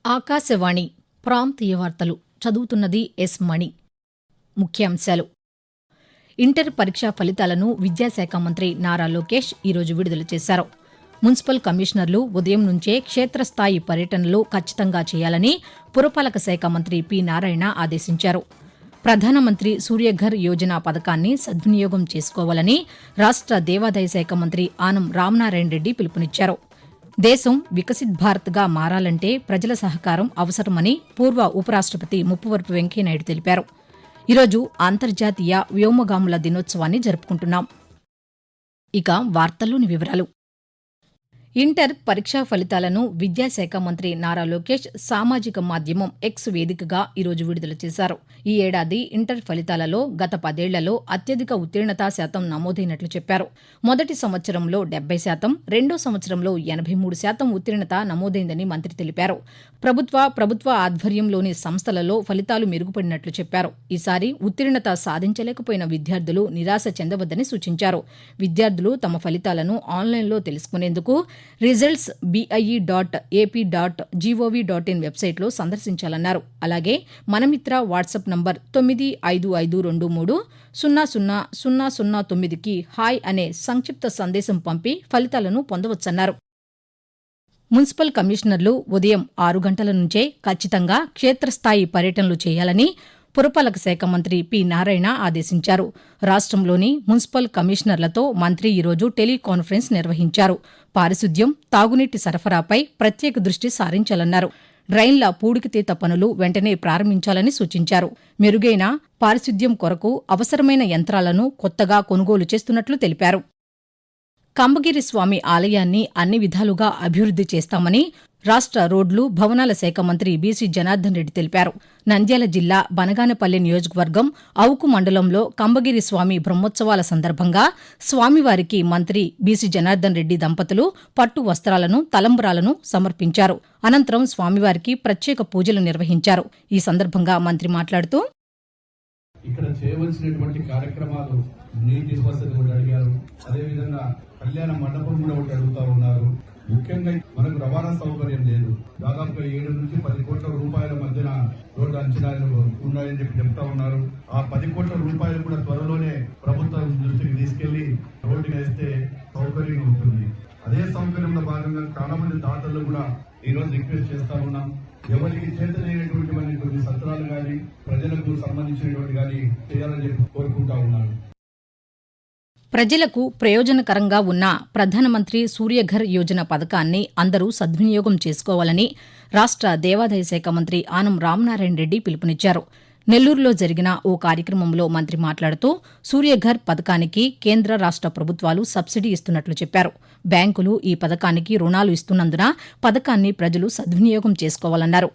ఆకాశవాణి ప్రాంతీయ వార్తలు చదువుతున్నది ఎస్ మణి. ముఖ్యాంశాలు. ఇంటర్ పరీక్షా ఫలితాలను విద్యాశాఖ మంత్రి నారా లోకేష్ ఈరోజు విడుదల చేశారు. మున్సిపల్ కమిషనర్లు ఉదయం నుంచే క్షేత్రస్థాయి పర్యటనలు ఖచ్చితంగా చేయాలని పురపాలక శాఖ మంత్రి పి. నారాయణ ఆదేశించారు. ప్రధానమంత్రి సూర్యఘర్ యోజన పథకాన్ని సద్వినియోగం చేసుకోవాలని రాష్ట దేవాదాయ శాఖ మంత్రి ఆనం రామనారాయణ రెడ్డి పిలుపునిచ్చారు. దేశం వికసిత్ భారత్గా మారాలంటే ప్రజల సహకారం అవసరమని పూర్వ ఉపరాష్టపతి ముప్పవరపు వెంకయ్యనాయుడు తెలిపారు. ఈరోజు అంతర్జాతీయ వ్యోమగాముల దినోత్సవాన్ని జరుపుకుంటున్నాం. ఇక వార్తల్లోని వివరాలు. ఇంటర్ పరీక్షా ఫలితాలను విద్యాశాఖ మంత్రి నారా లోకేష్ సామాజిక మాధ్యమం ఎక్స్ వేదికగా ఈరోజు విడుదల చేశారు. ఈ ఏడాది ఇంటర్ ఫలితాలలో గత 10 ఏళ్లలో అత్యధిక ఉత్తీర్ణతా శాతం నమోదైనట్లు చెప్పారు. మొదటి సంవత్సరంలో 70%, రెండో సంవత్సరంలో 83% ఉత్తీర్ణత నమోదైందని మంత్రి తెలిపారు. ప్రభుత్వ ఆధ్వర్యంలోని సంస్థలలో ఫలితాలు మెరుగుపడినట్లు చెప్పారు. ఈసారి ఉత్తీర్ణత సాధించలేకపోయిన విద్యార్థులు నిరాశ చెందవద్దని సూచించారు. విద్యార్థులు తమ ఫలితాలను ఆన్లైన్లో తెలుసుకునేందుకు results.ap.gov.in వెబ్సైట్లో సందర్శించాలన్నారు. అలాగే మనమిత్ర వాట్సాప్ నంబర్ 955223000009కి హాయ్ అనే సంక్షిప్త సందేశం పంపి ఫలితాలను పొందవచ్చన్నారు. మున్సిపల్ కమిషనర్లు ఉదయం 6 గంటల నుంచే ఖచ్చితంగా క్షేత్రస్థాయి పర్యటనలు చేయాలని పురపాలక శాఖ మంత్రి పి. నారాయణ ఆదేశించారు. రాష్ట్రంలోని మున్సిపల్ కమిషనర్లతో మంత్రి ఈరోజు టెలికాన్ఫరెన్స్ నిర్వహించారు. పారిశుద్ధ్యం, తాగునీటి సరఫరాపై ప్రత్యేక దృష్టి సారించాలన్నారు. డ్రైన్ల పూడికతీత పనులు వెంటనే ప్రారంభించాలని సూచించారు. మెరుగైన పారిశుద్ధ్యం కొరకు అవసరమైన యంత్రాలను కొత్తగా కొనుగోలు చేస్తున్నట్లు తెలిపారు. కంబగిరి స్వామి ఆలయాన్ని అన్ని విధాలుగా అభివృద్ది చేస్తామని రాష్ట రోడ్లు, భవనాల శాఖ మంత్రి బీసీ జనార్దన్ రెడ్డి తెలిపారు. నంద్యాల జిల్లా బనగానపల్లె నియోజకవర్గం అవుకు మండలంలో కంబగిరి స్వామి బ్రహ్మోత్సవాల సందర్భంగా స్వామివారికి మంత్రి బీసీ జనార్దన్ రెడ్డి దంపతులు పట్టు వస్త్రాలను, తలంబ్రాలను సమర్పించారు. అనంతరం స్వామివారికి ప్రత్యేక పూజలు నిర్వహించారు. ఈ సందర్భంగా మంత్రి మాట్లాడుతూ, ఇక్కడ చేయవలసినటువంటి కార్యక్రమాలు నీటి వసతి కూడా అడిగారు. అదేవిధంగా కళ్యాణ మండపం కూడా ఒకటి అడుగుతా ఉన్నారు. ముఖ్యంగా మనకు రవాణా సౌకర్యం లేదు. దాదాపుగా 7 నుంచి 10 కోట్ల రూపాయల మధ్యన రోడ్డు అంచనాలు ఉన్నాయని చెప్పి చెప్తా ఉన్నారు. ఆ 10 కోట్ల రూపాయలు కూడా త్వరలోనే ప్రభుత్వం దృష్టికి తీసుకెళ్లి రోడ్డు వేస్తే సౌకర్యంగా ఉంటుంది. అదే సౌకర్యంలో భాగంగా చాలా మంది దాతలు కూడా ఈ రోజు రిక్వెస్ట్ చేస్తా ఉన్నాం. ఎవరికి చేతనైనటువంటి కొన్ని సత్రాలు కానీ ప్రజలకు సంబంధించినటువంటి కానీ చేయాలని చెప్పి కోరుకుంటా ఉన్నాను. ప్రజలకు ప్రయోజనకరంగా ఉన్న ప్రధానమంత్రి సూర్యఘర్ యోజన పథకాన్ని అందరూ సద్వినియోగం చేసుకోవాలని రాష్ట దేవాదాయ శాఖ మంత్రి ఆనం రామనారాయణ రెడ్డి పిలుపునిచ్చారు. నెల్లూరులో జరిగిన ఓ కార్యక్రమంలో మంత్రి మాట్లాడుతూ సూర్యఘర్ పథకానికి కేంద్ర రాష్ట ప్రభుత్వాలు సబ్సిడీ ఇస్తున్నట్లు చెప్పారు. బ్యాంకులు ఈ పథకానికి రుణాలు ఇస్తున్నందున పథకాన్ని ప్రజలు సద్వినియోగం చేసుకోవాలన్నారు.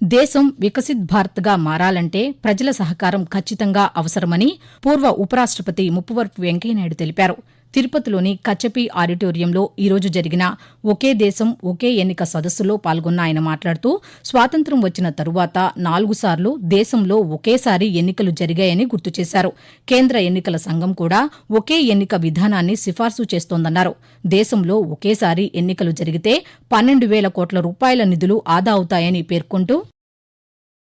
దేశం వికసిత్ భారత్గా మారాలంటే ప్రజల సహకారం ఖచ్చితంగా అవసరమని పూర్వ ఉపరాష్టపతి ముప్పవరపు వెంకయ్యనాయుడు తెలిపారు. తిరుపతిలోని కచ్చపి ఆడిటోరియంలో ఈరోజు జరిగిన ఒకే దేశం ఒకే ఎన్నిక సదస్సులో పాల్గొన్న ఆయన మాట్లాడుతూ స్వాతంత్ర్యం వచ్చిన తరువాత 4 సార్లు దేశంలో ఒకేసారి ఎన్నికలు జరిగాయని గుర్తు చేశారు. కేంద్ర ఎన్నికల సంఘం కూడా ఒకే ఎన్నిక విధానాన్ని సిఫార్సు చేస్తోందన్నారు. దేశంలో ఒకేసారి ఎన్నికలు జరిగితే 12,000 కోట్ల రూపాయల నిధులు ఆదా అవుతాయని పేర్కొంటూ,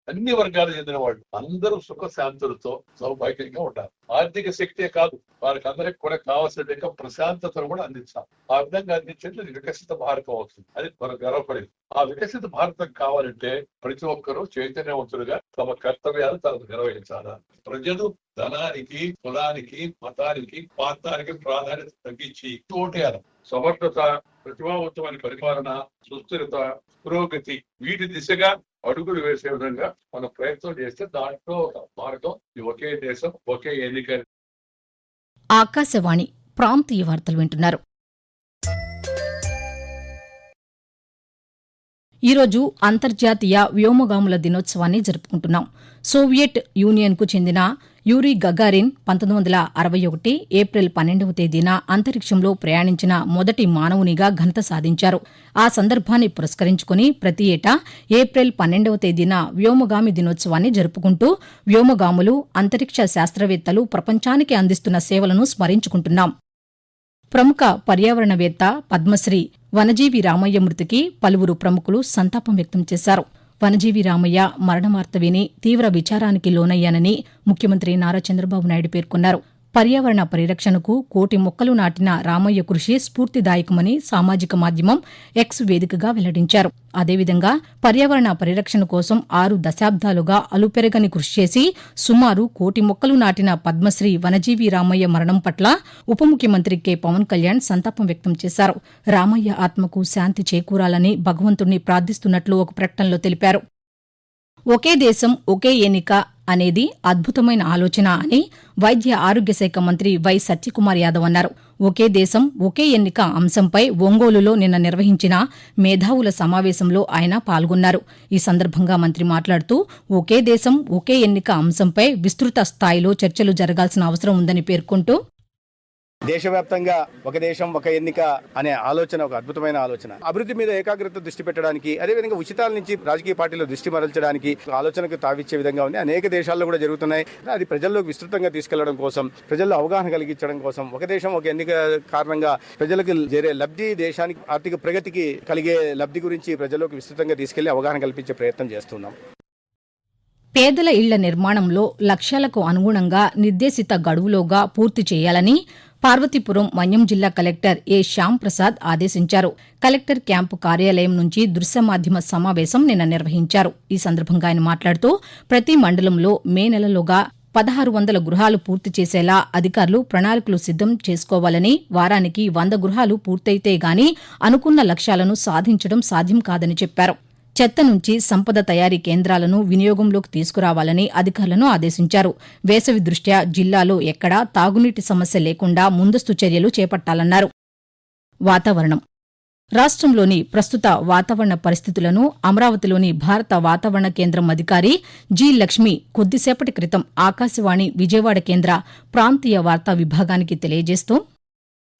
అన్ని వర్గాలకు చెందిన వాళ్ళు అందరూ సుఖ శాంతులతో సౌభాగ్యంగా ఉండాలి. ఆర్థిక శక్తే కాదు, వారికి అందరికి కూడా కావాల్సిన ప్రశాంతతను కూడా అందించాలి. ఆ విధంగా అందించేది వికసిత భారతం అవుతుంది. అది మనం గర్వపడేది. ఆ వికసిత భారతం కావాలంటే ప్రతి ఒక్కరూ చైతన్యవంతులుగా తమ కర్తవ్యాలు తనకు నిర్వహించాలి. ప్రజలు ధనానికి, కులానికి, మతానికి, ప్రాంతానికి ప్రాధాన్యత తగ్గించి ఓటేయాలి. సమర్థత, ప్రతిభావంతమైన పరిపాలన, సుస్థిరత, పురోగతి వీటి దిశగా అడుగులు వేసే విధంగా మనం ప్రయత్నం చేస్తే దాంట్లో మార్గం ఒకే దేశం ఒకే ఎన్నిక. ఆకాశవాణి ప్రాంతీయ వార్తలు వింటున్నారు. ఈరోజు అంతర్జాతీయ వ్యోమగాముల దినోత్సవాన్ని జరుపుకుంటున్నాం. సోవియట్ యూనియన్కు చెందిన యూరీ గగారిన్ 1961 ఏప్రిల్ 12వ తేదీన అంతరిక్షంలో ప్రయాణించిన మొదటి మానవునిగా ఘనత సాధించారు. ఆ సందర్భాన్ని పురస్కరించుకుని ప్రతి ఏటా ఏప్రిల్ 12వ తేదీన వ్యోమగామి దినోత్సవాన్ని జరుపుకుంటూ వ్యోమగాములు, అంతరిక్ష శాస్త్రవేత్తలు ప్రపంచానికి అందిస్తున్న సేవలను స్మరించుకుంటున్నాం. ప్రముఖ పర్యావరణవేత్త పద్మశ్రీ వనజీవి రామయ్య మృతికి పలువురు ప్రముఖులు సంతాపం వ్యక్తం చేశారు. వనజీవి రామయ్య మరణ వార్త విని తీవ్ర విచారానికి లోనయ్యానని ముఖ్యమంత్రి నారా చంద్రబాబు నాయుడు పేర్కొన్నారు. పర్యావరణ పరిరక్షణకు 1,00,00,000 మొక్కలు నాటిన రామయ్య కృషి స్ఫూర్తిదాయకమని సామాజిక మాధ్యమం ఎక్స్ వేదికగా వెల్లడించారు. అదేవిధంగా పర్యావరణ పరిరక్షణ కోసం 6 దశాబ్దాలుగా అలుపెరగని కృషి చేసి సుమారు 1,00,00,000 మొక్కలు నాటిన పద్మశ్రీ వనజీవి రామయ్య మరణం పట్ల ఉప ముఖ్యమంత్రి కె పవన్ కళ్యాణ్ సంతాపం వ్యక్తం చేశారు. రామయ్య ఆత్మకు శాంతి చేకూరాలని భగవంతుణ్ణి ప్రార్థిస్తున్నట్లు ఒక ప్రకటనలో తెలిపారు. ఒకే దేశం ఒకే ఎన్నిక అనేది అద్భుతమైన ఆలోచన అని వైద్య ఆరోగ్య శాఖ మంత్రి వై సత్యకుమార్ యాదవ్ అన్నారు. ఒకే దేశం ఒకే ఎన్నిక అంశంపై ఒంగోలులో నిన్న నిర్వహించిన మేధావుల సమావేశంలో ఆయన పాల్గొన్నారు. ఈ సందర్భంగా మంత్రి మాట్లాడుతూ ఒకే దేశం ఒకే ఎన్నిక అంశంపై విస్తృత స్థాయిలో చర్చలు జరగాల్సిన అవసరం ఉందని పేర్కొంటూ దేశవ్యాప్తంగా ఒక దేశం ఒక ఎన్నిక అనే ఆలోచన ఒక అద్భుతమైన ఆలోచన. అభివృద్ధి మీద ఏకాగ్రత దృష్టి పెట్టడానికి, అదేవిధంగా ఉచితాల నుంచి రాజకీయ పార్టీలు దృష్టి మరల్చడానికి ఆలోచనకు తావిచ్చే విధంగా ఉంది. అనేక దేశాల్లో కూడా జరుగుతున్నాయి. అది ప్రజల్లోకి విస్తృతంగా తీసుకెళ్లడం కోసం, ప్రజల్లో అవగాహన కలిగించడం కోసం, ఒక దేశం ఒక ఎన్నిక కారణంగా ప్రజలకు చేరే లబ్ధి, దేశానికి ఆర్థిక ప్రగతికి కలిగే లబ్ధి గురించి ప్రజల్లోకి విస్తృతంగా తీసుకెళ్లి అవగాహన కల్పించే ప్రయత్నం చేస్తున్నాం. పేదల ఇళ్ల నిర్మాణంలో లక్ష్యాలకు అనుగుణంగా నిర్దేశిత గడువులోగా పూర్తి చేయాలని పార్వతీపురం మన్యం జిల్లా కలెక్టర్ ఏ శ్యామ్ ప్రసాద్ ఆదేశించారు. కలెక్టర్ క్యాంపు కార్యాలయం నుంచి దృశ్య మాధ్యమ సమావేశం నిన్న నిర్వహించారు. ఈ సందర్భంగా ఆయన మాట్లాడుతూ ప్రతి మండలంలో మే నెలలోగా 1,600 గృహాలు పూర్తి చేసేలా అధికారులు ప్రణాళికలు సిద్దం చేసుకోవాలని, వారానికి 100 గృహాలు పూర్తయితే గాని అనుకున్న లక్ష్యాలను సాధించడం సాధ్యం కాదని చెప్పారు. చెత్త నుంచి సంపద తయారీ కేంద్రాలను వినియోగంలోకి తీసుకురావాలని అధికారులను ఆదేశించారు. వేసవి దృష్ట్యా జిల్లాలో ఎక్కడా తాగునీటి సమస్య లేకుండా ముందస్తు చర్యలు చేపట్టాలన్నారు. వాతావరణం. రాష్ట్రంలోని ప్రస్తుత వాతావరణ పరిస్థితులను అమరావతిలోని భారత వాతావరణ కేంద్రం అధికారి జి లక్ష్మి కొద్దిసేపటి క్రితం ఆకాశవాణి విజయవాడ కేంద్ర ప్రాంతీయ వార్తా విభాగానికి తెలియజేస్తూ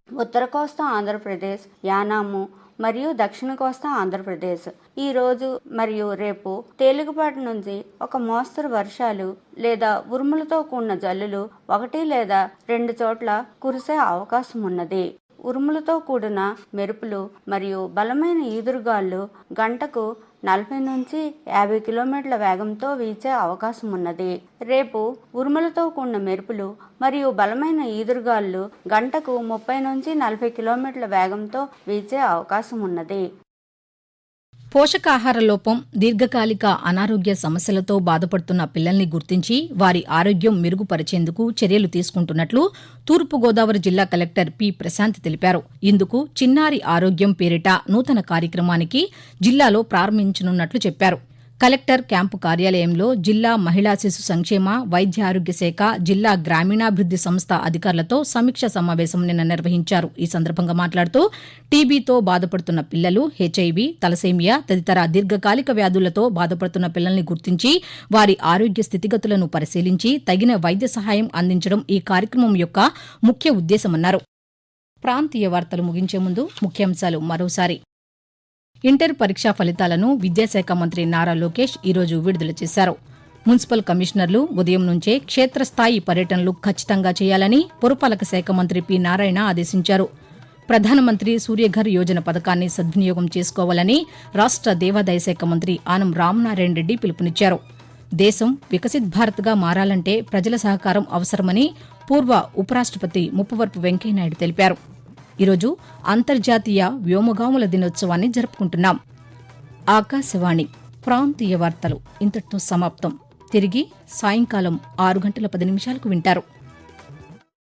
ఉత్తర కోస్తా ఆంధ్రప్రదేశ్, యానాము మరియు దక్షిణ కోస్తా ఆంధ్రప్రదేశ్ ఈ రోజు మరియు రేపు తేలికపాటి నుంచి ఒక మోస్తరు వర్షాలు లేదా ఉరుములతో కూడిన జల్లులు 1 లేదా 2 చోట్ల కురిసే అవకాశం ఉన్నది. ఉరుములతో కూడిన మెరుపులు మరియు బలమైన ఈదురుగాళ్లు గంటకు 40 నుంచి 50 కిలోమీటర్ల వేగంతో వీచే అవకాశం ఉన్నది. రేపు ఉరుములతో కూడిన మెరుపులు మరియు బలమైన ఈదురుగాళ్లు గంటకు 30 నుంచి 40 కిలోమీటర్ల వేగంతో వీచే అవకాశం ఉన్నది. పోషకాహార లోపం, దీర్ఘకాలిక అనారోగ్య సమస్యలతో బాధపడుతున్న పిల్లల్ని గుర్తించి వారి ఆరోగ్యం మెరుగుపరిచేందుకు చర్యలు తీసుకుంటున్నట్లు తూర్పుగోదావరి జిల్లా కలెక్టర్ పి ప్రశాంత్ తెలిపారు. ఇందుకు చిన్నారి ఆరోగ్యం పేరిట నూతన కార్యక్రమానికి జిల్లాలో ప్రారంభించనున్నట్లు చెప్పారు. కలెక్టర్ క్యాంపు కార్యాలయంలో జిల్లా మహిళా శిశు సంక్షేమ, వైద్య ఆరోగ్య శాఖ, జిల్లా గ్రామీణాభివృద్ది సంస్థ అధికారులతో సమీక్ష సమావేశం నిన్న నిర్వహించారు. ఈ సందర్భంగా మాట్లాడుతూ టీబీతో బాధపడుతున్న పిల్లలు, హెచ్ఐవి, తలసేమియా తదితర దీర్ఘకాలిక వ్యాధులతో బాధపడుతున్న పిల్లల్ని గుర్తించి వారి ఆరోగ్య స్థితిగతులను పరిశీలించి తగిన వైద్య సహాయం అందించడం ఈ కార్యక్రమం యొక్క ముఖ్య ఉద్దేశమన్నారు. ప్రాంతీయ వార్తలు ముగించే ముందు ముఖ్యాంశాలు మరోసారి. ఇంటర్ పరీక్షా ఫలితాలను విద్యాశాఖ మంత్రి నారా లోకేష్ ఈరోజు విడుదల చేశారు. మున్సిపల్ కమిషనర్లు ఉదయం నుంచే క్షేత్రస్థాయి పర్యటనలు ఖచ్చితంగా చేయాలని పురపాలక శాఖ మంత్రి పి నారాయణ ఆదేశించారు. ప్రధానమంత్రి సూర్యఘర్ యోజన పథకాన్ని సద్వినియోగం చేసుకోవాలని రాష్ట్ర దేవాదాయ శాఖ మంత్రి ఆనం రామనారాయణ రెడ్డి పిలుపునిచ్చారు. దేశం వికసిత్ భారత్గా మారాలంటే ప్రజల సహకారం అవసరమని పూర్వ ఉపరాష్టపతి ముప్పవరపు వెంకయ్యనాయుడు తెలిపారు. ఈరోజు అంతర్జాతీయ వ్యోమగాముల దినోత్సవాన్ని జరుపుకుంటున్నాం. ఆకాశవాణి ప్రాంతీయ వార్తలు ఇంతటితో సమాప్తం. తిరిగి సాయంకాలం 6 గంటల 10 నిమిషాలకు వింటారు.